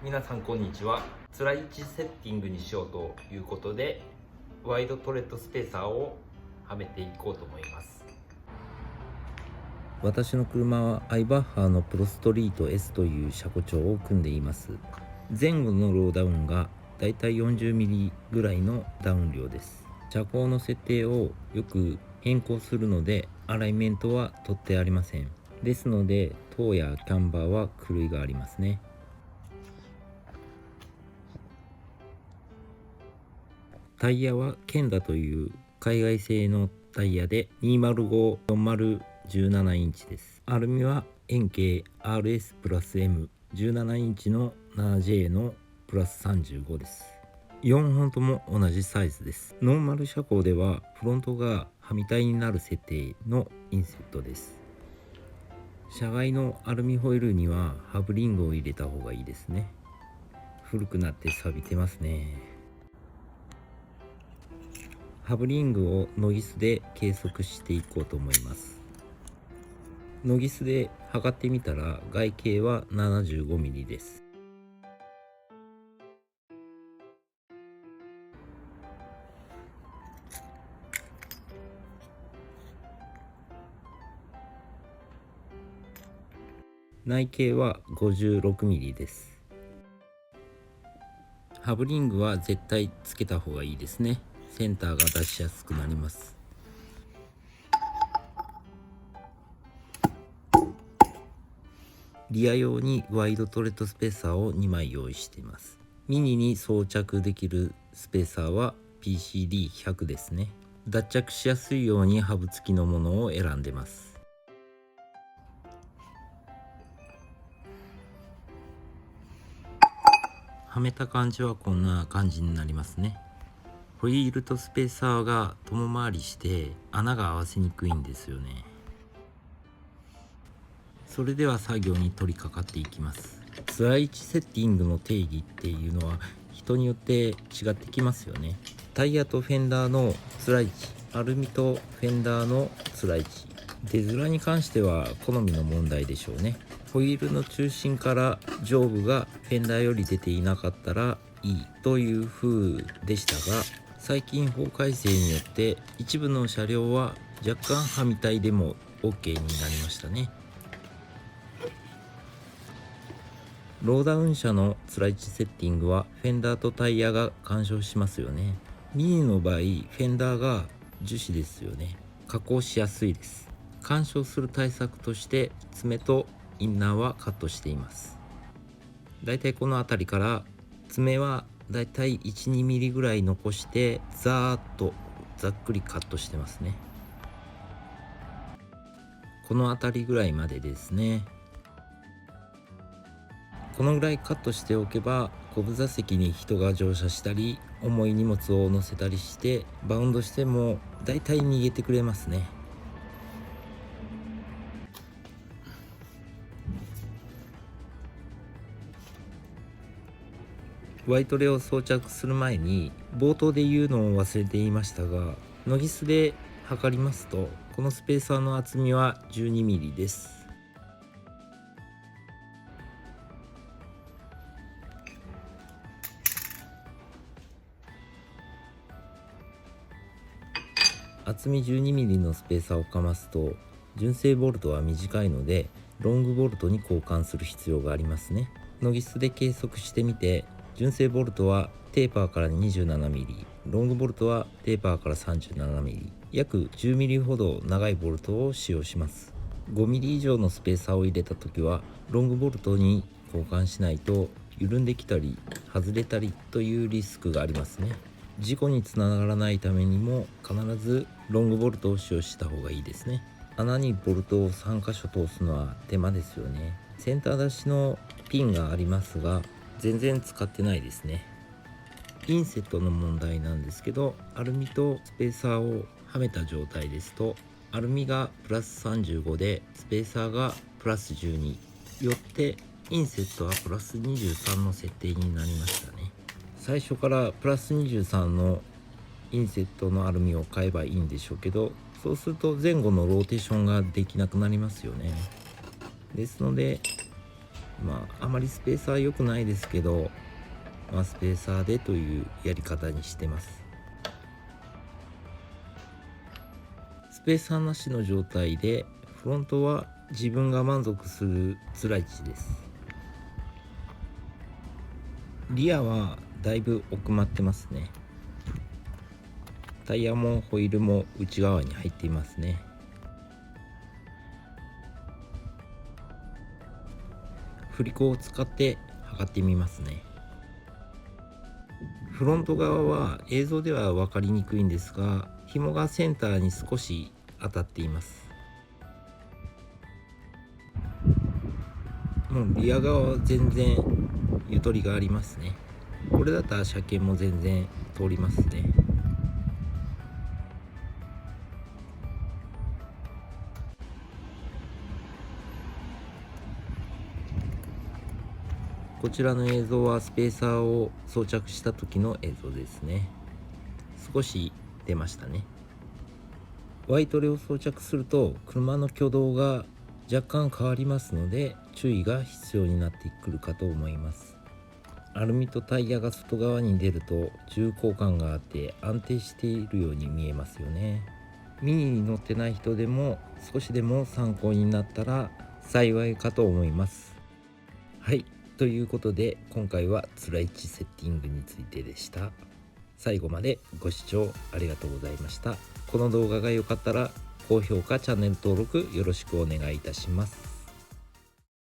皆さんこんにちは。つらい位置セッティングにしようということでワイドトレッドスペーサーをはめていこうと思います。私の車はアイバッハーのプロストリート S という車庫帳を組んでいます。前後のローダウンがだいたい 40mm ぐらいのダウン量です。車高の設定をよく変更するのでアライメントは取ってありません。ですのでトーやキャンバーは狂いがありますね。タイヤはケンダという海外製のタイヤで 205/4017 インチです。アルミは円形 RS プラス M17 インチの 7J のプラス35です。4本とも同じサイズです。ノーマル車高ではフロントがはみ体になる設定のインセットです。車外のアルミホイールにはハブリングを入れた方がいいですね。古くなって錆びてますね。ハブリングをノギスで計測していこうと思います。ノギスで測ってみたら外径は 75mm です。内径は 56mm です。ハブリングは絶対つけた方がいいですね。センターが出しやすくなります。リア用にワイドトレッドスペーサーを2枚用意しています。ミニに装着できるスペーサーは PCD100 ですね。脱着しやすいようにハブ付きのものを選んでます。はめた感じはこんな感じになりますね。ホイールとスペーサーが共回りして穴が合わせにくいんですよね。それでは作業に取り掛かっていきます。つらい位置セッティングの定義っていうのは人によって違ってきますよね。タイヤとフェンダーのつらい位置、アルミとフェンダーのつらい位置、出面に関しては好みの問題でしょうね。ホイールの中心から上部がフェンダーより出ていなかったらいいという風でしたが、最近法改正によって一部の車両は若干はみ体でも OK になりましたね。ローダウン車のつらい位置セッティングはフェンダーとタイヤが干渉しますよね。ミニの場合フェンダーが樹脂ですよね。加工しやすいです。干渉する対策として爪とインナーはカットしています。だいたいこの辺りから爪はだいたい 1,2mm ぐらい残してざーっとざっくりカットしてますね。この辺りぐらいまでですね。このぐらいカットしておけば後部座席に人が乗車したり重い荷物を乗せたりしてバウンドしてもだいたい逃げてくれますね。ワイトレを装着する前に冒頭で言うのを忘れていましたが、ノギスで測りますとこのスペーサーの厚みは 12mm です。厚み 12mm のスペーサーをかますと純正ボルトは短いのでロングボルトに交換する必要がありますね。ノギスで計測してみて純正ボルトはテーパーから 27mm、 ロングボルトはテーパーから 37mm、 約 10mm ほど長いボルトを使用します。 5mm 以上のスペーサーを入れた時はロングボルトに交換しないと緩んできたり外れたりというリスクがありますね。事故につながらないためにも必ずロングボルトを使用した方がいいですね。穴にボルトを3箇所通すのは手間ですよね。センター出しのピンがありますが全然使ってないですね。インセットの問題なんですけど、アルミとスペーサーをはめた状態ですとアルミがプラス35でスペーサーがプラス12よってインセットはプラス23の設定になりましたね。最初からプラス23のインセットのアルミを買えばいいんでしょうけど、そうすると前後のローテーションができなくなりますよね。ですのであまりスペーサー良くないですけど、スペーサーでというやり方にしてます。スペーサーなしの状態でフロントは自分が満足するつらい位置です。リアはだいぶ奥まってますね。タイヤもホイールも内側に入っていますね。振り子を使って測ってみますね。フロント側は映像では分かりにくいんですが、紐がセンターに少し当たっています。もうリア側は全然ゆとりがありますね。これだったら車検も全然通りますね。こちらの映像はスペーサーを装着した時の映像ですね。少し出ましたね。ワイトレを装着すると車の挙動が若干変わりますので、注意が必要になってくるかと思います。アルミとタイヤが外側に出ると重厚感があって安定しているように見えますよね。ミニに乗ってない人でも少しでも参考になったら幸いかと思います。はい、ということで今回はつらい位置セッティングについてでした。最後までご視聴ありがとうございました。この動画が良かったら高評価、チャンネル登録よろしくお願いいたします。